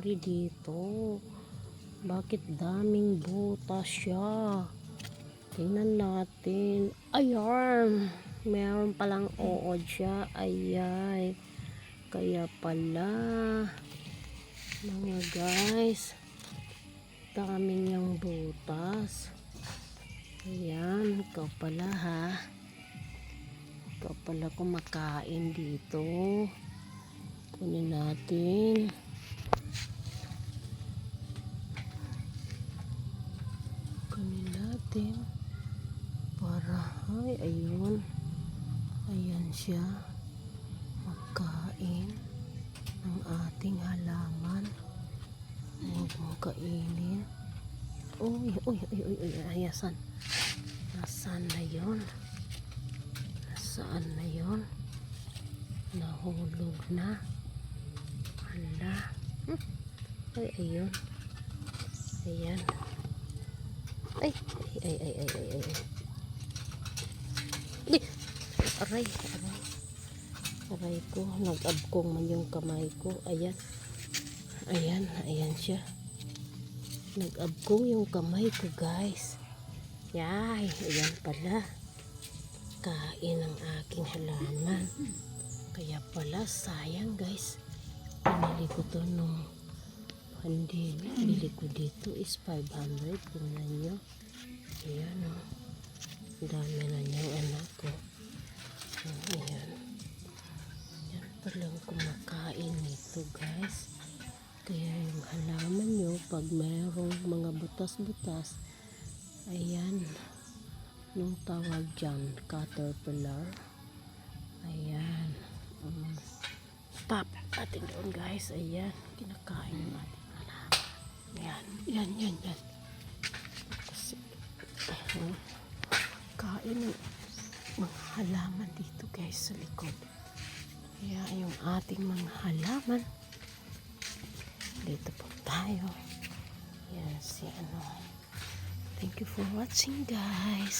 nangyari dito? Bakit daming butas siya? Tingnan natin. Ayan. Meron palang uod siya. Ayay. Kaya pala. Mga guys. Daming yung butas. Ayan. Ikaw pala ha. Ikaw pala kumakain dito. Kunin natin. Kunin natin. Para, ay, ayun. Ayan siya. Magkain ng ating halaman. Huwag mong kainin. Uy, uy, uy, uy, uy, ayasan. Nasaan na yun? Nasaan na yun? Nahulog na. Hala. Ay, ayun. Ayan. Ay, ay, ay, ay, ay, ay. Ay, aray, aray. Aray ko, nag-abkong man yung kamay ko. Ayan. Ayan, ayan siya. Nag-abkong yung kamay ko, guys. Yay, ayan pala. Kain ang aking halaman. Kaya pala, sayang, guys. Pinili ko to nung pandemic. Bili ko dito is 500. Tingnan nyo. Ayan, o. Dami na niyang anak ko. Ayan. Ayan palang kumakain nito, guys. Kaya yung halaman nyo, pag mayroong mga butas-butas, ayan. Nung tawag dyan, caterpillar. Ayan. Stop natin doon, guys. Ayan. Kinakain yung ating halaman. Ayan. Yan, yan, yan. Kasi, kain ng mga halaman dito, guys, sa likod. Kaya yung ating mga halaman, dito po tayo. Yan, si ano. Thank you for watching, guys.